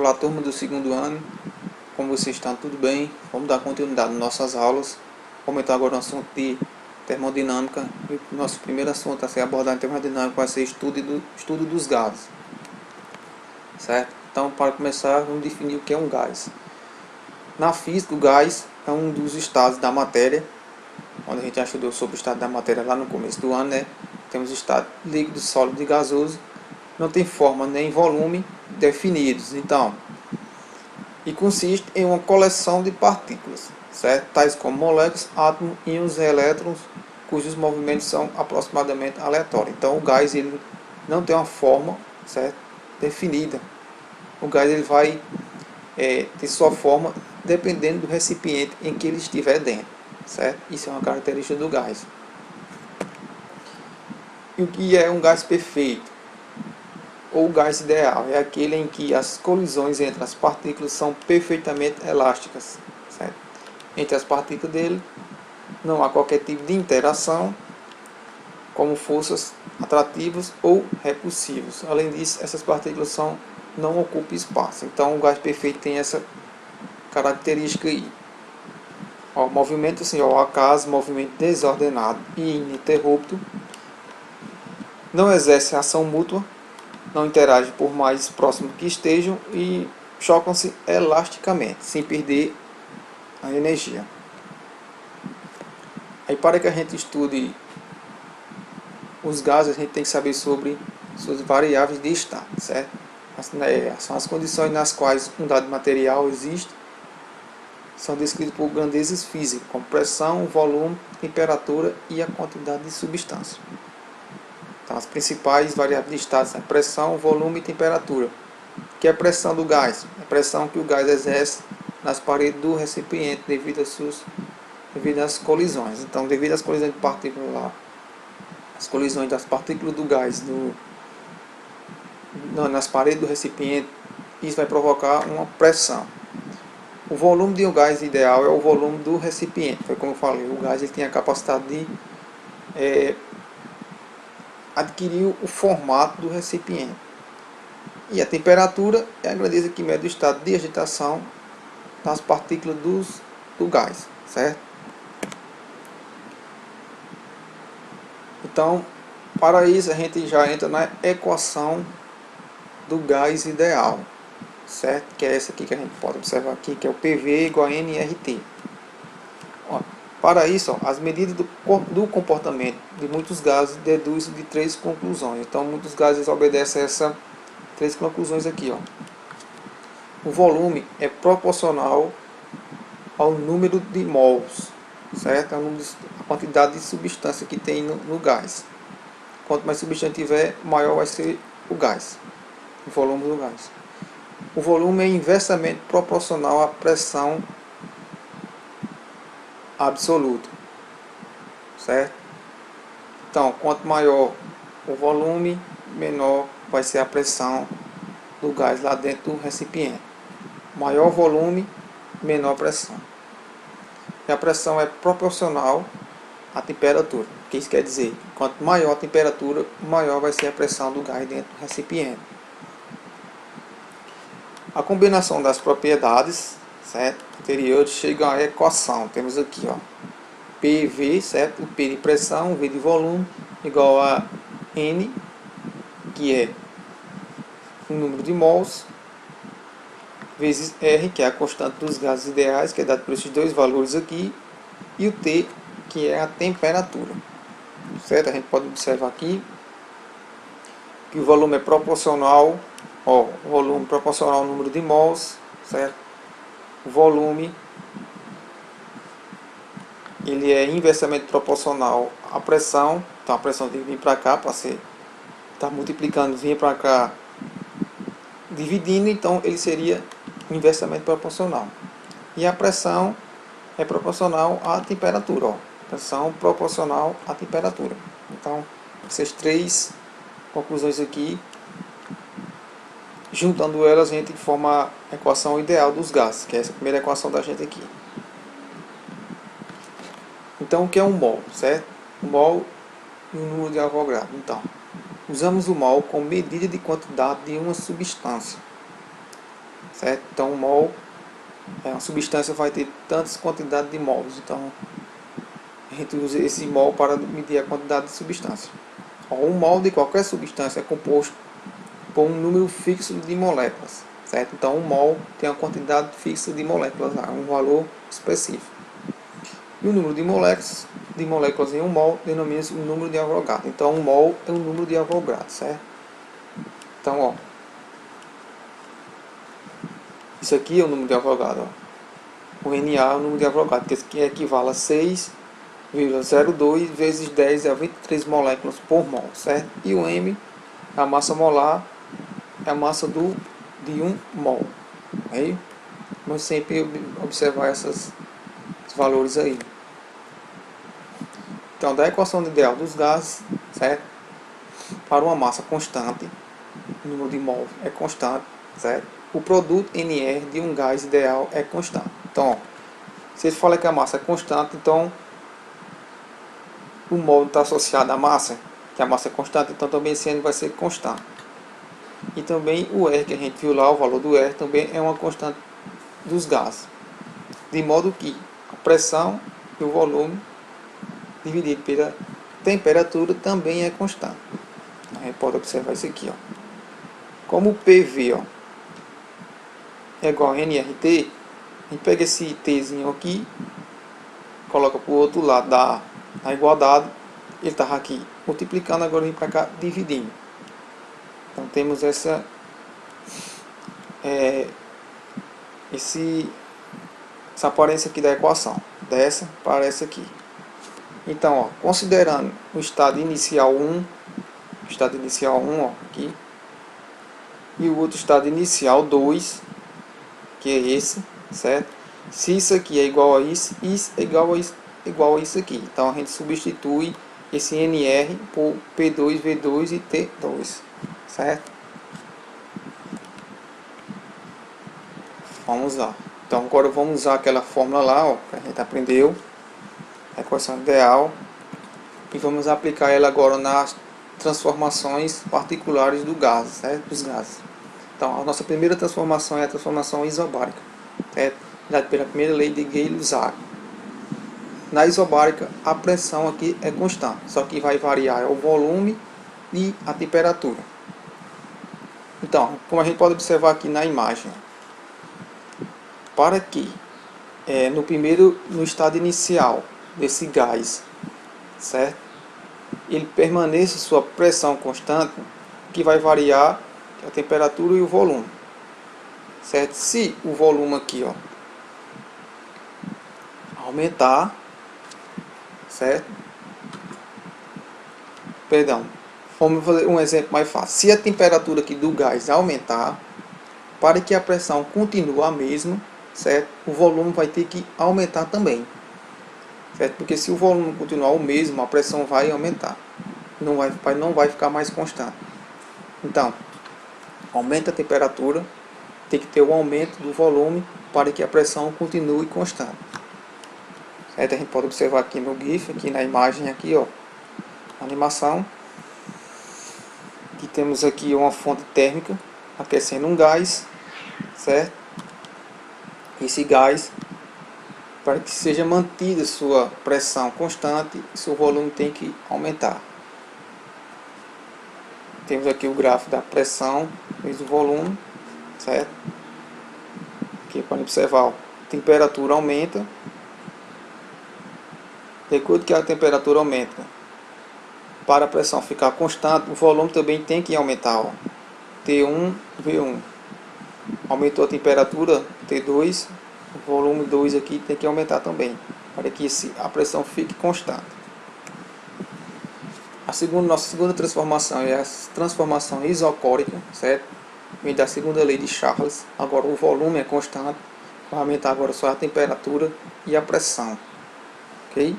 Olá, turma do segundo ano, como vocês estão? Tudo bem? Vamos dar continuidade nas nossas aulas. Comentar agora o assunto de termodinâmica. O nosso primeiro assunto a ser abordado em termodinâmica vai ser estudo dos gases, certo? Então, para começar, vamos definir o que é um gás. Na física, o gás é um dos estados da matéria, onde a gente já estudou sobre o estado da matéria lá no começo do ano, né? Temos o estado líquido, sólido e gasoso. Não tem forma nem volume definidos, então, e consiste em uma coleção de partículas, certo? Tais como moléculas, átomos, íons e elétrons, cujos movimentos são aproximadamente aleatórios. Então, o gás ele não tem uma forma, certo, definida. O gás ele vai ter sua forma dependendo do recipiente em que ele estiver dentro, certo? Isso é uma característica do gás. E o que é um gás perfeito? Ou gás ideal é aquele em que as colisões entre as partículas são perfeitamente elásticas, certo? Entre as partículas dele não há qualquer tipo de interação, como forças atrativas ou repulsivas. Além disso, essas partículas não ocupam espaço. Então, o gás perfeito tem essa característica aí. O movimento assim, ao acaso, movimento desordenado e ininterrupto, não exerce ação mútua, não interagem por mais próximo que estejam e chocam-se elasticamente, sem perder a energia. Aí, para que a gente estude os gases, a gente tem que saber sobre suas variáveis de estado, certo? São as condições nas quais um dado material existe, são descritas por grandezas físicas, como pressão, volume, temperatura e a quantidade de substância. Então, as principais variáveis de estado são pressão, volume e temperatura. O que é a pressão do gás? A pressão que o gás exerce nas paredes do recipiente devido às colisões. Então, devido às colisões de partículas lá, as colisões das partículas do gás nas paredes do recipiente, isso vai provocar uma pressão. O volume de um gás ideal é o volume do recipiente. Foi como eu falei, o gás ele tem a capacidade de adquirir o formato do recipiente. E a temperatura é a grandeza que mede o estado de agitação das partículas do gás, certo? Então, para isso a gente já entra na equação do gás ideal, certo? Que é essa aqui que a gente pode observar aqui, que é o PV igual a nRT. Para isso, as medidas do comportamento de muitos gases deduzem de três conclusões. Então, muitos gases obedecem a essas três conclusões aqui. O volume é proporcional ao número de mols, certo? A quantidade de substância que tem no gás. Quanto mais substância tiver, maior vai ser o gás, o volume do gás. O volume é inversamente proporcional à pressão absoluta, certo? Então, quanto maior o volume, menor vai ser a pressão do gás lá dentro do recipiente. Maior volume, menor pressão. E a pressão é proporcional à temperatura. O que isso quer dizer? Quanto maior a temperatura, maior vai ser a pressão do gás dentro do recipiente. A combinação das propriedades, certo, anteriores chega à equação. Temos aqui, PV, certo? O P de pressão, V de volume, igual a N, que é o número de mols, vezes R, que é a constante dos gases ideais, que é dado por esses dois valores aqui, e o T, que é a temperatura, certo? A gente pode observar aqui que o volume é proporcional, o volume proporcional ao número de mols, certo? O volume ele é inversamente proporcional à pressão, então a pressão tem que vir para cá para ser multiplicando, vir para cá dividindo, então ele seria inversamente proporcional. E a pressão é proporcional à temperatura, pressão proporcional à temperatura. Então, essas três conclusões aqui, juntando elas, a gente forma a equação ideal dos gases, que é essa primeira equação da gente aqui. Então, o que é um mol, certo? Um mol e um número de Avogadro. Então, usamos o mol como medida de quantidade de uma substância. certo? Então, o mol é uma substância vai ter tantas quantidades de mols. Então, a gente usa esse mol para medir a quantidade de substância. Um mol de qualquer substância é composto por um número fixo de moléculas, certo? Então, um mol tem uma quantidade fixa de moléculas, um valor específico. E o número de moléculas em um mol denomina-se o número de Avogadro. Então, um mol é um número de Avogadro, certo? Então, ó, isso aqui é o número de Avogadro. Ó. O Na é o número de Avogadro, que equivale a 6,02 vezes 10 a 23 moléculas por mol, certo? E o M, a massa molar, é a massa de um mol. Aí, vamos sempre observar esses valores aí. Então, da equação ideal dos gases, certo? Para uma massa constante, o número de mol é constante, certo? O produto NR de um gás ideal é constante. Então, ó, se ele fala que a massa é constante, então o mol está associado à massa, que a massa é constante, então também esse N vai ser constante. E também o R que a gente viu lá, o valor do R também é uma constante dos gases. De modo que a pressão e o volume dividido pela temperatura também é constante. A gente pode observar isso aqui, ó. Como o PV, ó, é igual a nRT, a gente pega esse Tzinho aqui, coloca para o outro lado da igualdade, ele estava aqui multiplicando, agora vem para cá dividindo. Então temos essa aparência aqui da equação, dessa para essa aqui. Então, ó, considerando o estado inicial 1, ó, aqui, e o outro estado inicial 2, que é esse, certo? Se isso aqui é igual a isso é igual a isso aqui. Então a gente substitui esse NR por P2, V2 e T2, certo? Vamos lá. Então agora vamos usar aquela fórmula lá, ó, que a gente aprendeu, a equação ideal, e vamos aplicar ela agora nas transformações particulares do gás, certo? Dos gases. Então a nossa primeira transformação é a transformação isobárica, certo? Dada pela primeira lei de Gay-Lussac. Na isobárica, a pressão aqui é constante, só que vai variar o volume e a temperatura. Então, como a gente pode observar aqui na imagem, para que no estado inicial desse gás, certo? Ele permaneça sua pressão constante, que vai variar a temperatura e o volume, certo? Se o volume aqui, ó, aumentar, certo? Perdão, vamos fazer um exemplo mais fácil. Se a temperatura aqui do gás aumentar, para que a pressão continue a mesma, certo? O volume vai ter que aumentar também, certo? Porque se o volume continuar o mesmo, a pressão vai aumentar, não vai ficar mais constante. Então, aumenta a temperatura, tem que ter o aumento do volume para que a pressão continue constante, certo? A gente pode observar aqui no GIF, aqui na imagem, aqui, ó, animação, que temos aqui uma fonte térmica aquecendo um gás, certo? Esse gás, para que seja mantida sua pressão constante, seu volume tem que aumentar. Temos aqui o gráfico da pressão vezes o volume, certo? Aqui pode observar, a temperatura aumenta. De acordo que a temperatura aumenta, para a pressão ficar constante, o volume também tem que aumentar, ó. T1, V1. Aumentou a temperatura, T2, o volume 2 aqui tem que aumentar também, para que a pressão fique constante. Nossa segunda transformação é a transformação isocórica, certo? Vem da segunda lei de Charles. Agora o volume é constante, vai aumentar agora só a temperatura e a pressão, ok?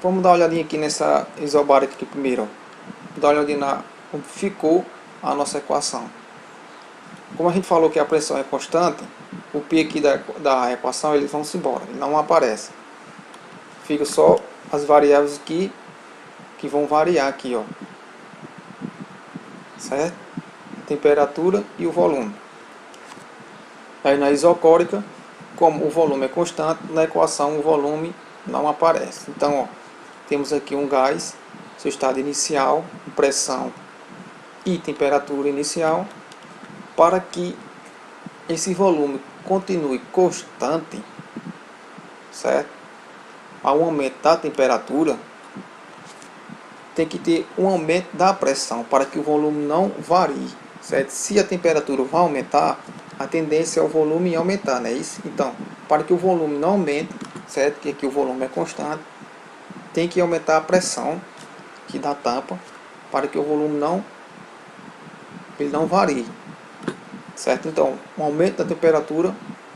Vamos dar uma olhadinha aqui nessa isobárica aqui primeiro, ó. Dar uma olhadinha como ficou a nossa equação. Como a gente falou que a pressão é constante, o P aqui da equação eles vão-se embora, ele não aparece. Fica só as variáveis que vão variar aqui, ó. Certo? A temperatura e o volume. Aí na isocórica, como o volume é constante, na equação o volume não aparece. Então, ó, temos aqui um gás, seu estado inicial, pressão e temperatura inicial. Para que esse volume continue constante, certo? Ao aumento da temperatura, tem que ter um aumento da pressão para que o volume não varie, certo? Se a temperatura vai aumentar, a tendência é o volume aumentar, não é isso? Então, para que o volume não aumente, certo? Que aqui o volume é constante, tem que aumentar a pressão aqui da tampa para que o volume não varie, certo? Então, um aumento da temperatura,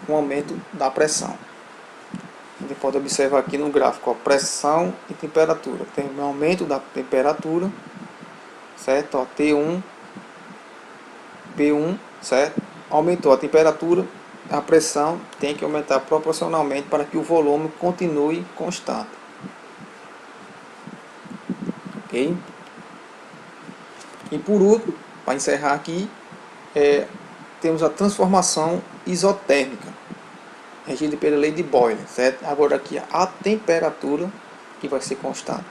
um aumento da pressão. A gente pode observar aqui no gráfico, ó, pressão e temperatura. Tem um aumento da temperatura, certo? Ó, T1, P1, certo? Aumentou a temperatura, a pressão tem que aumentar proporcionalmente para que o volume continue constante. Ok? E por último, para encerrar aqui, temos a transformação isotérmica, regida pela lei de Boyle, certo? Agora aqui a temperatura que vai ser constante.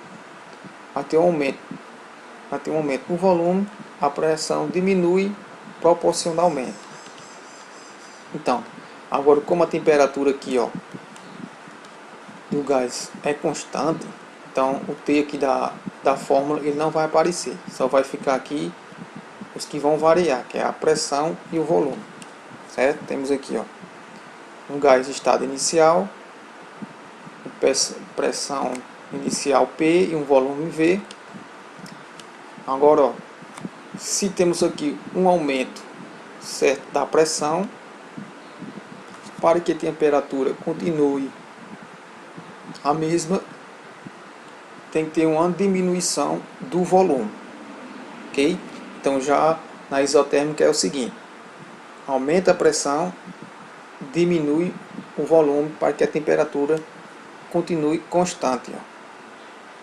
Vai ter um aumento no volume, a pressão diminui proporcionalmente. Então, agora como a temperatura aqui, ó, do gás é constante, então o T aqui da fórmula ele não vai aparecer, só vai ficar aqui os que vão variar, que é a pressão e o volume, certo? Temos aqui, ó, um gás estado inicial, pressão inicial P e um volume V. Agora, ó, se temos aqui um aumento, certo, da pressão, para que a temperatura continue a mesma, tem que ter uma diminuição do volume, ok? Então já na isotérmica é o seguinte: aumenta a pressão, diminui o volume para que a temperatura continue constante, ó,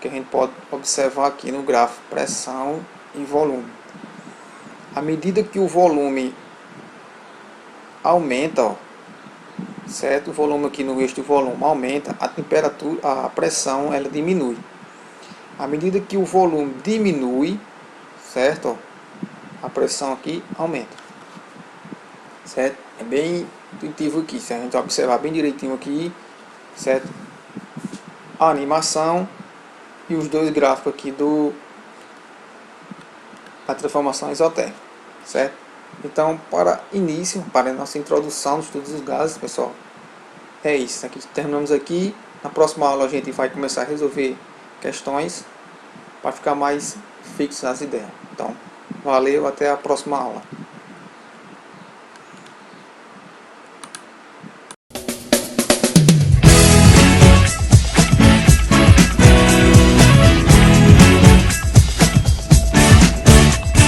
que a gente pode observar aqui no gráfico, pressão e volume. À medida que o volume aumenta, ó, certo? O volume aqui no eixo do volume aumenta, a temperatura, a pressão ela diminui. À medida que o volume diminui, certo? Ó, a pressão aqui aumenta, certo? É bem intuitivo aqui, se a gente observar bem direitinho aqui, certo? A animação e os dois gráficos aqui da transformação isotérmica, certo? Então, para início, para a nossa introdução dos estudos dos gases, pessoal, é isso. Aqui terminamos aqui. Na próxima aula a gente vai começar a resolver questões para ficar mais fixo nas ideias. Então, valeu, até a próxima aula.